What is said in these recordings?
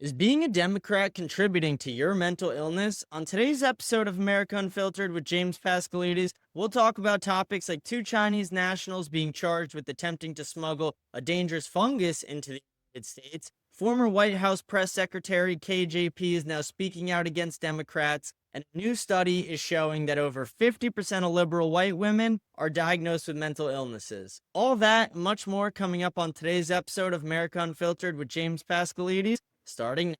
Is being a Democrat contributing to your mental illness? On today's episode of America Unfiltered with James Paskalides, we'll talk about topics like two Chinese nationals being charged with attempting to smuggle a dangerous fungus into the United States. Former White House Press Secretary KJP is now speaking out against Democrats, and a new study is showing that over 50% of liberal white women are diagnosed with mental illnesses. All that and much more coming up on today's episode of America Unfiltered with James Paskalides. Starting.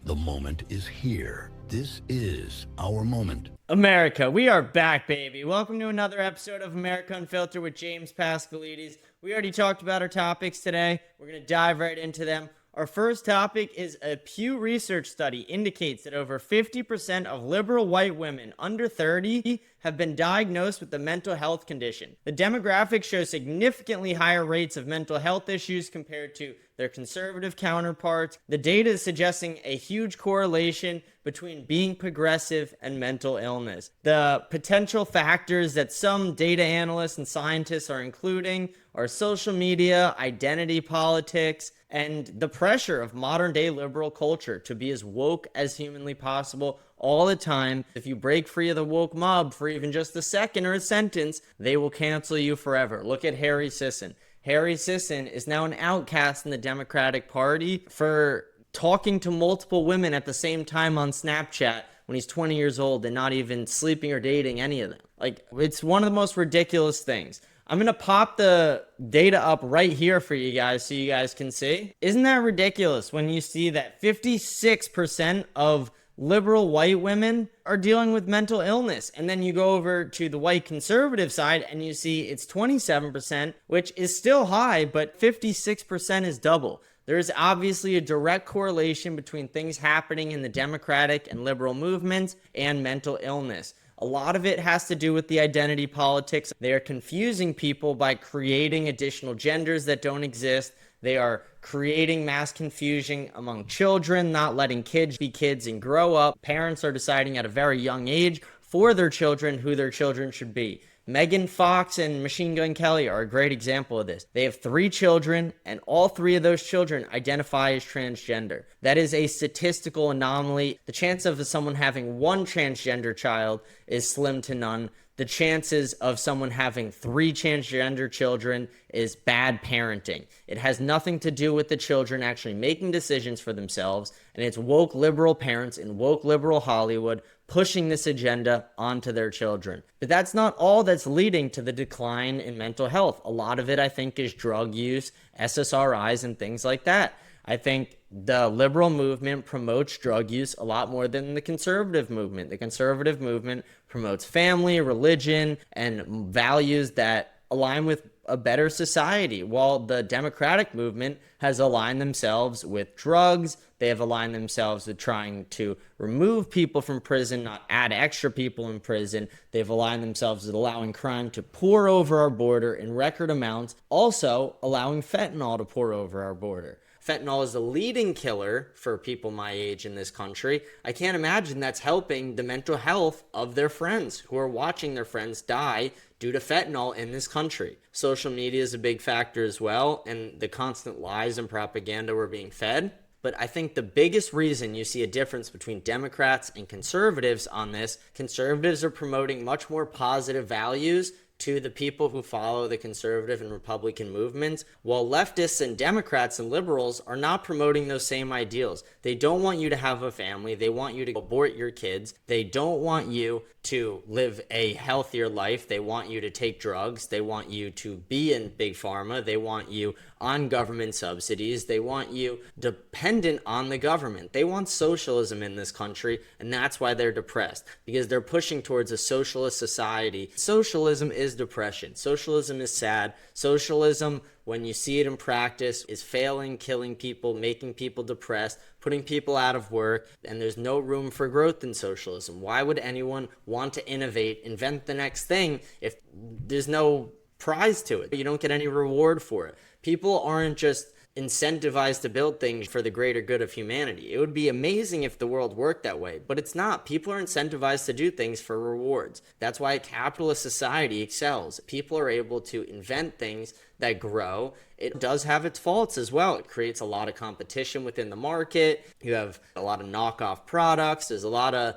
The moment is here. This is our moment. America, we are back, baby. Welcome to another episode of America Unfiltered with James Paskalides. We already talked about our topics today. We're going to dive right into them. Our first topic is a Pew Research study indicates that over 50% of liberal white women under 30 have been diagnosed with a mental health condition. The demographics show significantly higher rates of mental health issues compared to their conservative counterparts. The data is suggesting a huge correlation between being progressive and mental illness. The potential factors that some data analysts and scientists are including are social media, identity politics, and the pressure of modern day liberal culture to be as woke as humanly possible all the time. If you break free of the woke mob for even just a second or a sentence, they will cancel you forever. Look at Harry Sisson. Harry Sisson is now an outcast in the Democratic Party for talking to multiple women at the same time on Snapchat when he's 20 years old and not even sleeping or dating any of them. Like, it's one of the most ridiculous things. I'm going to pop the data up right here for you guys so you guys can see. Isn't that ridiculous when you see that 56% of liberal white women are dealing with mental illness? And then you go over to the white conservative side and you see it's 27%, which is still high, but 56% is double. There is obviously a direct correlation between things happening in the Democratic and liberal movements and mental illness. A lot of it has to do with the identity politics. They are confusing people by creating additional genders that don't exist. They are creating mass confusion among children, not letting kids be kids and grow up. Parents are deciding at a very young age for their children who their children should be. Megan Fox and Machine Gun Kelly are a great example of this. They have 3 children, and all 3 of those children identify as transgender. That is a statistical anomaly. The chance of someone having 1 transgender child is slim to none. The chances of someone having 3 transgender children is bad parenting. It has nothing to do with the children actually making decisions for themselves, and it's woke liberal parents in woke liberal Hollywood pushing this agenda onto their children. But that's not all that's leading to the decline in mental health. A lot of it, I think, is drug use, SSRIs, and things like that. I think the liberal movement promotes drug use a lot more than the conservative movement. The conservative movement promotes family, religion, and values that align with a better society, while the Democratic movement has aligned themselves with drugs. They have aligned themselves with trying to remove people from prison, not add extra people in prison. They've aligned themselves with allowing crime to pour over our border in record amounts, also allowing fentanyl to pour over our border. Fentanyl is the leading killer for people my age in this country. I can't imagine that's helping the mental health of their friends who are watching their friends die due to fentanyl in this country. Social media is a big factor as well, and the constant lies and propaganda we're being fed. But I think the biggest reason you see a difference between Democrats and conservatives on this, conservatives are promoting much more positive values to the people who follow the conservative and Republican movements, while leftists and Democrats and liberals are not promoting those same ideals. They don't want you to have a family. They want you to abort your kids. They don't want you to live a healthier life. They want you to take drugs. They want you to be in big pharma. They want you on government subsidies. They want you dependent on the government. They want socialism in this country, and that's why they're depressed, because they're pushing towards a socialist society. Socialism is depression. Socialism is sad. Socialism, when you see it in practice, is failing, killing people, making people depressed, putting people out of work, and there's no room for growth in socialism. Why would anyone want to innovate, invent the next thing if there's no prize to it? You don't get any reward for it. People aren't just incentivized to build things for the greater good of humanity. It would be amazing if the world worked that way, but it's not. People are incentivized to do things for rewards. That's why a capitalist society excels. People are able to invent things that grow. It does have its faults as well. It creates a lot of competition within the market. You have a lot of knockoff products. There's a lot of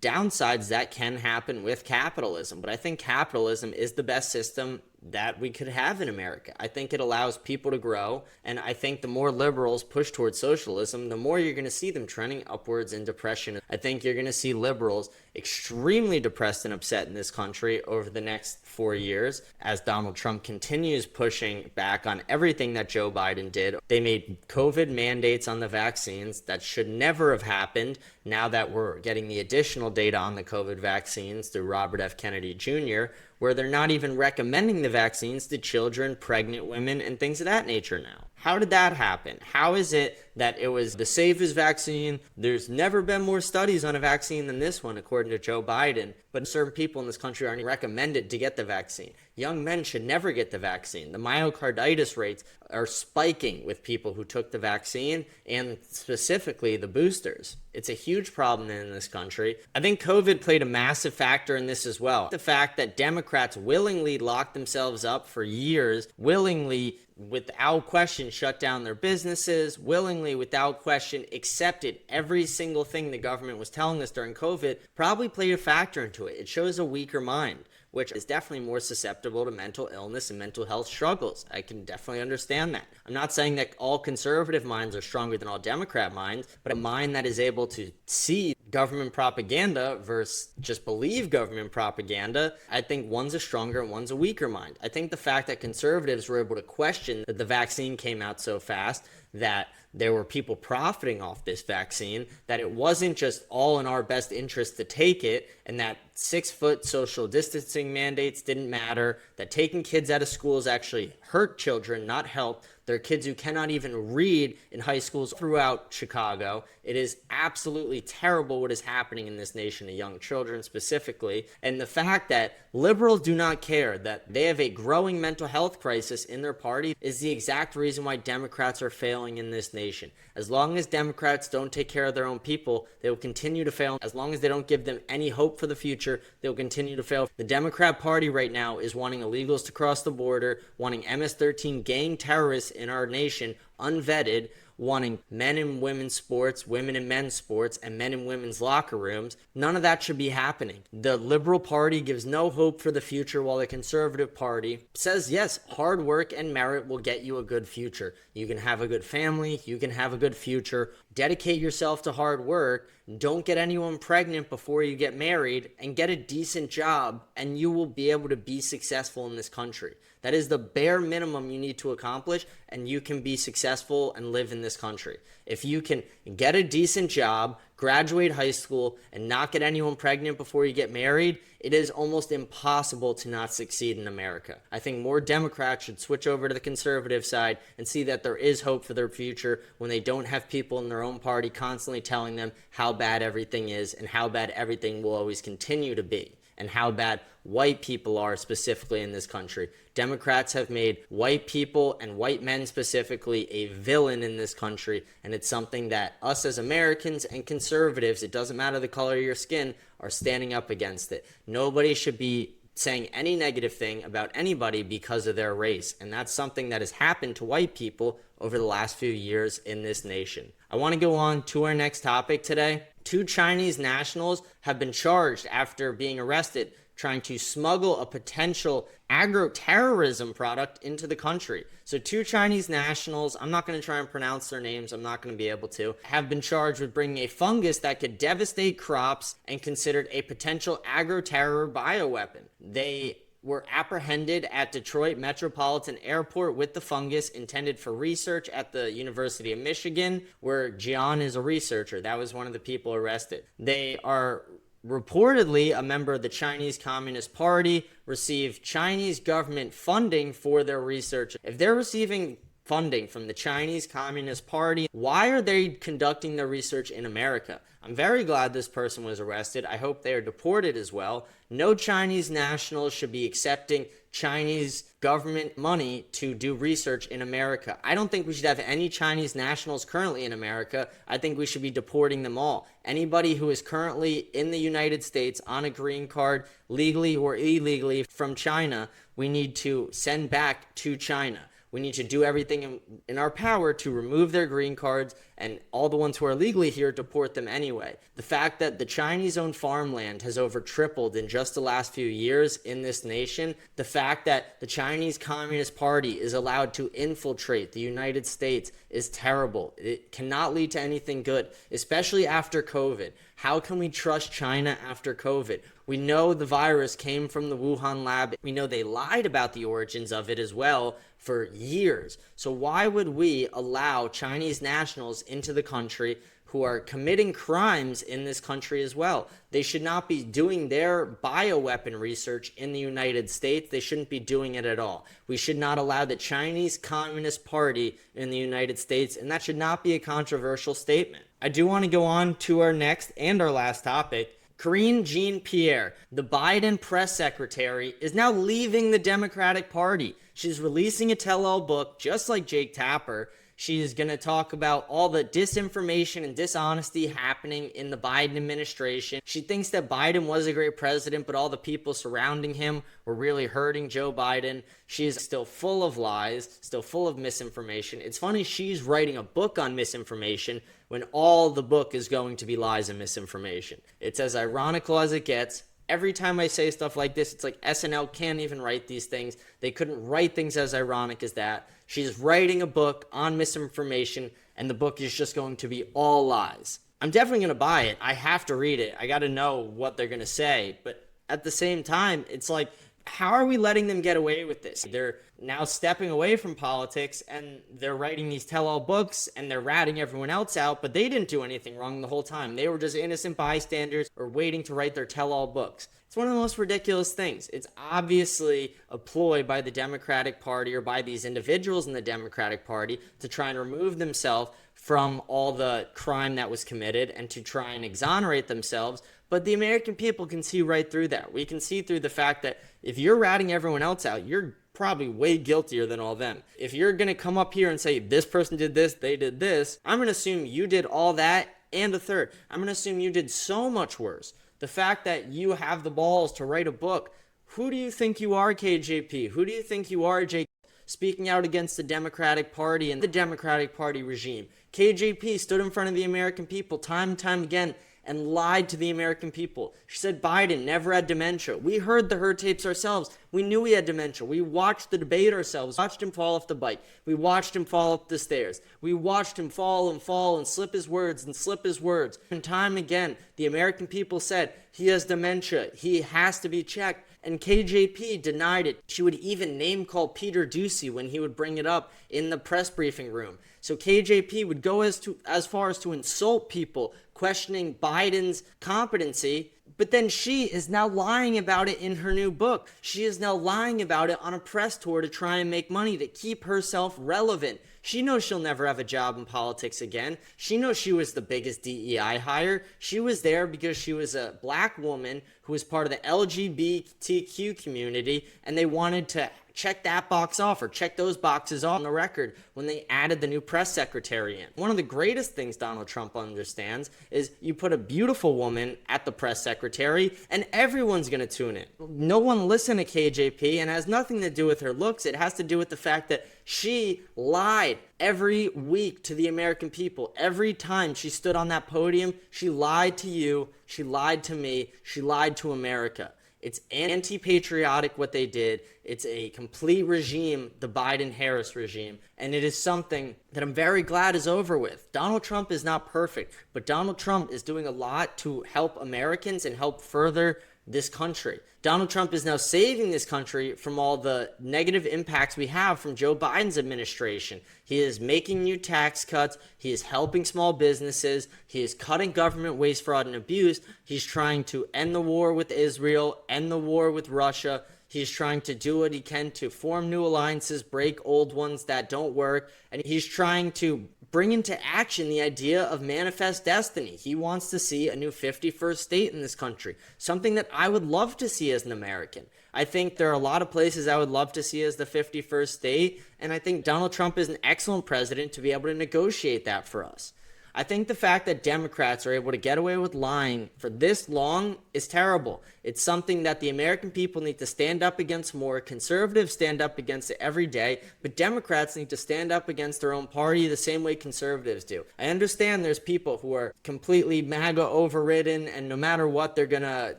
downsides that can happen with capitalism. But I think capitalism is the best system that we could have in America. I think it allows people to grow, and I think the more liberals push towards socialism, the more you're going to see them trending upwards in depression. I think you're going to see liberals extremely depressed and upset in this country over the next 4 years as Donald Trump continues pushing back on everything that Joe Biden did. They made COVID mandates on the vaccines that should never have happened. Now that we're getting the additional data on the COVID vaccines through Robert F. Kennedy Jr., where they're not even recommending the vaccines to children, pregnant women, and things of that nature now. How did that happen? How is it that it was the safest vaccine? There's never been more studies on a vaccine than this one, according to Joe Biden. But certain people in this country aren't recommended to get the vaccine. Young men should never get the vaccine. The myocarditis rates are spiking with people who took the vaccine, and specifically the boosters. It's a huge problem in this country. I think COVID played a massive factor in this as well. The fact that Democrats willingly locked themselves up for years, willingly, without question, shut down their businesses, willingly, without question, accepted every single thing the government was telling us during COVID, probably played a factor into it. It shows a weaker mind, which is definitely more susceptible to mental illness and mental health struggles. I can definitely understand that. I'm not saying that all conservative minds are stronger than all Democrat minds, but a mind that is able to see government propaganda versus just believe government propaganda, I think one's a stronger and one's a weaker mind. I think the fact that conservatives were able to question that the vaccine came out so fast, that there were people profiting off this vaccine, that it wasn't just all in our best interest to take it, and that 6-foot social distancing mandates didn't matter, that taking kids out of schools actually hurt children, not help. There are kids who cannot even read in high schools throughout Chicago. It is absolutely terrible what is happening in this nation to young children specifically. And the fact that liberals do not care that they have a growing mental health crisis in their party is the exact reason why Democrats are failing in this nation. As long as Democrats don't take care of their own people, they will continue to fail. As long as they don't give them any hope for the future, they'll continue to fail. The Democrat Party right now is wanting illegals to cross the border, wanting MS-13 gang terrorists in our nation unvetted, wanting men and women's sports, women and men's sports, and men and women's locker rooms. None of that should be happening. The Liberal Party gives no hope for the future, while the Conservative Party says, yes, hard work and merit will get you a good future. You can have a good family, you can have a good future. Dedicate yourself to hard work. Don't get anyone pregnant before you get married, and get a decent job, and you will be able to be successful in this country. That is the bare minimum you need to accomplish, and you can be successful and live in this country. If you can get a decent job, graduate high school, and not get anyone pregnant before you get married, it is almost impossible to not succeed in America. I think more Democrats should switch over to the conservative side and see that there is hope for their future when they don't have people in their own party constantly telling them how bad everything is and how bad everything will always continue to be, and how bad white people are specifically in this country. Democrats have made white people, and white men specifically, a villain in this country, and it's something that us as Americans and conservatives, it doesn't matter the color of your skin, are standing up against it. Nobody should be saying any negative thing about anybody because of their race, and that's something that has happened to white people over the last few years in this nation. I want to go on to our next topic today. 2 Chinese nationals have been charged after being arrested trying to smuggle a potential agro-terrorism product into the country. So 2 Chinese nationals, I'm not going to try and pronounce their names, I'm not going to be able to, have been charged with bringing a fungus that could devastate crops and considered a potential agro-terror bioweapon. They were apprehended at Detroit Metropolitan Airport with the fungus intended for research at the University of Michigan, where Jian is a researcher. That was one of the people arrested. They are reportedly a member of the Chinese Communist Party, received Chinese government funding for their research. If they're receiving funding from the Chinese Communist Party. Why are they conducting their research in America? I'm very glad this person was arrested. I hope they are deported as well. No Chinese nationals should be accepting Chinese government money to do research in America. I don't think we should have any Chinese nationals currently in America. I think we should be deporting them all. Anybody who is currently in the United States on a green card, legally or illegally from China, we need to send back to China. We need to do everything in our power to remove their green cards, and all the ones who are legally here, deport them anyway. The fact that the Chinese-owned farmland has over tripled in just the last few years in this nation, the fact that the Chinese Communist Party is allowed to infiltrate the United States is terrible. It cannot lead to anything good, especially after COVID. How can we trust China after COVID? We know the virus came from the Wuhan lab. We know they lied about the origins of it as well for years. So why would we allow Chinese nationals into the country who are committing crimes in this country as well? They should not be doing their bioweapon research in the United States. They shouldn't be doing it at all. We should not allow the Chinese Communist Party in the United States, and that should not be a controversial statement. I do want to go on to our next and our last topic. Karine Jean-Pierre, the Biden press secretary, is now leaving the Democratic Party. She's releasing a tell-all book, just like Jake Tapper. She's going to talk about all the disinformation and dishonesty happening in the Biden administration. She thinks that Biden was a great president, but all the people surrounding him were really hurting Joe Biden. She is still full of lies, still full of misinformation. It's funny, she's writing a book on misinformation when all the book is going to be lies and misinformation. It's as ironical as it gets. Every time I say stuff like this, it's like SNL can't even write these things. They couldn't write things as ironic as that. She's writing a book on misinformation, and the book is just going to be all lies. I'm definitely going to buy it. I have to read it. I got to know what they're going to say. But at the same time, it's like, how are we letting them get away with this? They're now stepping away from politics, and they're writing these tell-all books, and they're ratting everyone else out, but they didn't do anything wrong the whole time. They were just innocent bystanders or waiting to write their tell-all books. It's one of the most ridiculous things. It's obviously a ploy by the Democratic Party or by these individuals in the Democratic Party to try and remove themselves from all the crime that was committed and to try and exonerate themselves. But the American people can see right through that. We can see through the fact that if you're ratting everyone else out, you're probably way guiltier than all them. If you're going to come up here and say, this person did this, they did this, I'm going to assume you did all that and a third. I'm going to assume you did so much worse. The fact that you have the balls to write a book, who do you think you are, KJP? Who do you think you are, Jake? Speaking out against the Democratic Party and the Democratic Party regime. KJP stood in front of the American people time and time again and lied to the American people. She said Biden never had dementia. We heard the her tapes ourselves. We knew he had dementia. We watched the debate ourselves. Watched him fall off the bike. We watched him fall up the stairs. We watched him fall and slip his words and slip his words. And time again, the American people said he has dementia. He has to be checked. And KJP denied it. She would even name call Peter Doocy when he would bring it up in the press briefing room. So KJP would go as far as to insult people questioning Biden's competency, but then she is now lying about it in her new book. She is now lying about it on a press tour to try and make money to keep herself relevant. She knows she'll never have a job in politics again. She knows she was the biggest DEI hire. She was there because she was a black woman who was part of the LGBTQ community, and they wanted to check that box off or check those boxes off on the record when they added the new press secretary in. One of the greatest things Donald Trump understands is you put a beautiful woman at the press secretary and everyone's going to tune in. No one listened to KJP, and it has nothing to do with her looks. It has to do with the fact that she lied every week to the American people. Every time she stood on that podium, she lied to you, she lied to me, she lied to America. It's anti-patriotic what they did. It's a complete regime, the Biden-Harris regime, and it is something that I'm very glad is over with. Donald Trump is not perfect, but Donald Trump is doing a lot to help Americans and help further this country. Donald Trump is now saving this country from all the negative impacts we have from Joe Biden's administration. He is making new tax cuts. He is helping small businesses. He is cutting government waste, fraud, and abuse. He's trying to end the war with Israel, end the war with Russia. He's trying to do what he can to form new alliances, break old ones that don't work, and he's trying to bring into action the idea of manifest destiny. He wants to see a new 51st state in this country, something that I would love to see as an American. I think there are a lot of places I would love to see as the 51st state, and I think Donald Trump is an excellent president to be able to negotiate that for us. I think the fact that Democrats are able to get away with lying for this long is terrible. It's something that the American people need to stand up against more. Conservatives stand up against it every day, but Democrats need to stand up against their own party the same way conservatives do. I understand there's people who are completely MAGA overridden, and no matter what, they're going to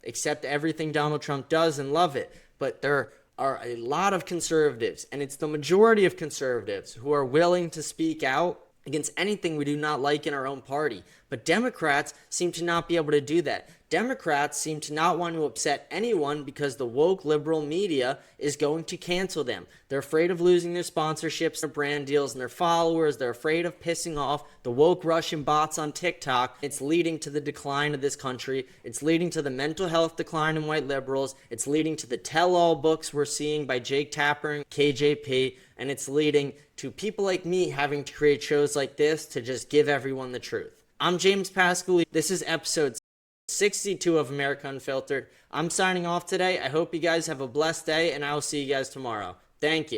accept everything Donald Trump does and love it. But there are a lot of conservatives, and it's the majority of conservatives who are willing to speak out against anything we do not like in our own party. But Democrats seem to not be able to do that. Democrats seem to not want to upset anyone because the woke liberal media is going to cancel them. They're afraid of losing their sponsorships, their brand deals, and their followers. They're afraid of pissing off the woke Russian bots on TikTok. It's leading to the decline of this country. It's leading to the mental health decline in white liberals. It's leading to the tell-all books we're seeing by Jake Tapper and KJP. And it's leading to people like me having to create shows like this to just give everyone the truth. I'm James Paskalides. This is episode 62 of America Unfiltered. I'm signing off today. I hope you guys have a blessed day, and I will see you guys tomorrow. Thank you.